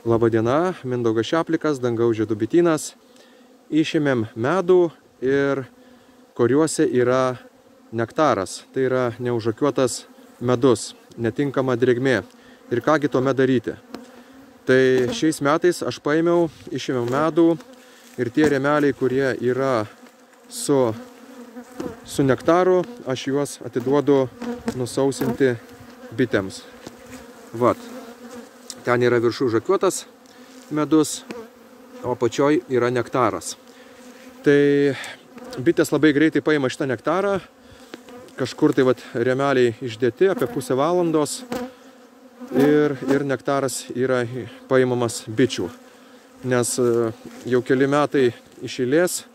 Labadiena, Mindaugas Šeplikas, Dangaus žiedų bitynas. Išėmėm medų ir kuriuose yra nektaras. Tai yra neužakiuotas medus, netinkama drėgmė. Ir kągi tuomet daryti? Tai šiais metais aš paėmiau, išėmiau medų ir tie rėmeliai, kurie yra su nektaru, aš juos atiduodu nusausinti bitėms. Vat. Ten yra viršų užakiuotas medus, o apačioj yra nektaras. Tai bitės labai greitai paima šitą nektarą. Kažkur tai vat rėmeliai išdėti apie pusę valandos ir nektaras yra paimamas bičių. Nes jau keli metai iš eilės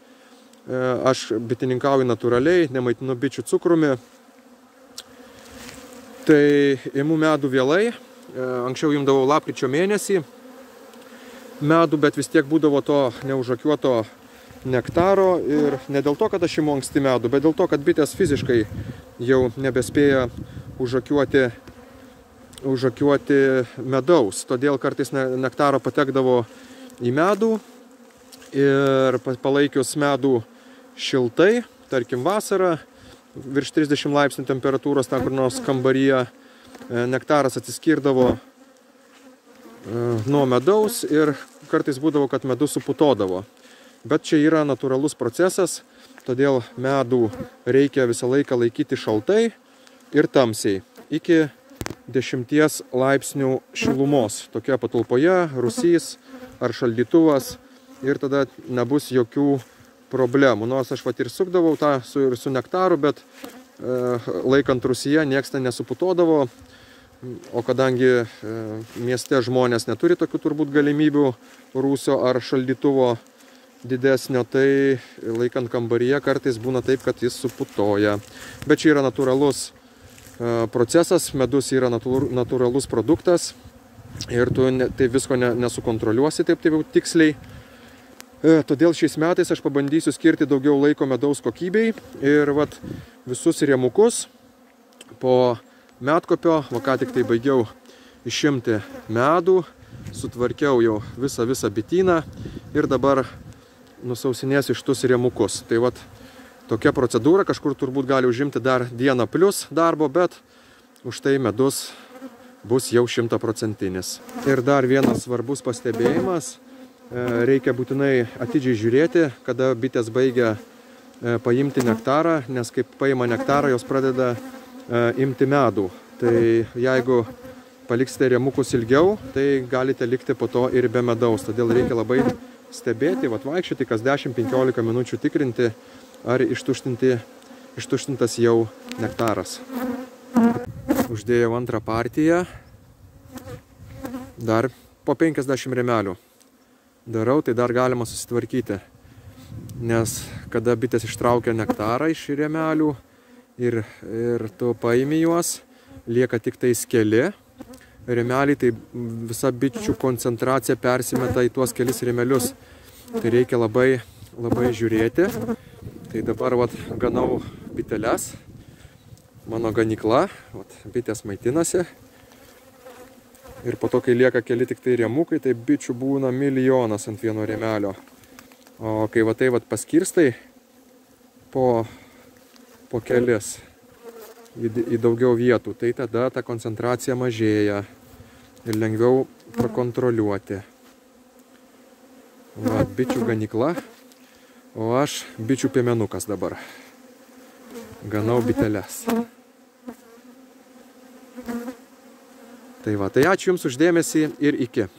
aš bitininkauju natūraliai, nemaitinu bičių cukrumi. Tai imu medų vėlai. Anksčiau imdavau lapkričio mėnesį medų, bet vis tiek būdavo to neužakiuoto nektaro. Ir ne dėl to, kad aš imu anksti medų, bet dėl to, kad bitės fiziškai jau nebespėja užakiuoti medaus. Todėl kartais nektaro patekdavo į medų ir palaikius medų šiltai, tarkim vasarą, virš 30 laipsnių temperatūros, ten kur nors kambaryje, nektaras atsiskirdavo nuo medaus ir kartais būdavo, kad medus suputodavo. Bet čia yra natūralus procesas, todėl medų reikia visą laiką laikyti šaltai ir tamsiai, iki 10 laipsnių šilumos. Tokia patalpoje, rūsys ar šaldytuvas, ir tada nebus jokių problemų. Nors aš vat ir sukdavau tą su nektaru, bet laikant rūsyje nieks ten nesuputodavo. O kadangi mieste žmonės neturi tokių turbūt galimybių rūsio ar šaldytuvo didesnio, tai laikant kambaryje kartais būna taip, kad jis suputoja. Bet čia yra natūralus procesas, medus yra natūralus produktas ir tu tai visko nesukontroliuosi taip jau tiksliai. Todėl šiais metais aš pabandysiu skirti daugiau laiko medaus kokybei ir vat visus rėmukus po medkopio, ką tik tai baigiau išimti medų, sutvarkiau jau visą bityną ir dabar nusausinėsiu šitus rėmukus. Tai vat tokia procedūra, kažkur turbūt gali užimti dar dieną plus darbo, bet už tai medus bus jau 100%. Ir dar vienas svarbus pastebėjimas, reikia būtinai atidžiai žiūrėti, kada bitės baigia paimti nektarą, nes kaip paima nektarą, jos pradeda imti medų. Tai jeigu paliksite rėmukus ilgiau, tai galite likti po to ir be medaus. Todėl reikia labai stebėti, vaikščioti kas 10-15 minučių tikrinti, ar ištuštintas jau nektaras. Uždėjau antrą partiją, dar po 50 rėmelių darau, tai dar galima susitvarkyti. Nes kada bitės ištraukia nektarą iš rėmelių, ir tu paimi juos, lieka tik tai keli rėmeliai, tai visa bičių koncentracija persimeta į tuos kelis rėmelius. Tai reikia labai žiūrėti. Tai dabar ganau biteles, mano ganykla, bitės maitinasi. Ir po to, kai lieka keli tik tai rėmukai, tai bičių būna milijonas ant vieno rėmelio. O kai paskirstai po kelis į daugiau vietų, tai tada ta koncentracija mažėja ir lengviau prakontroliuoti. Bičių ganykla, o aš bičių piemenukas dabar. Ganau biteles. Tai ačiū Jums už dėmesį ir iki.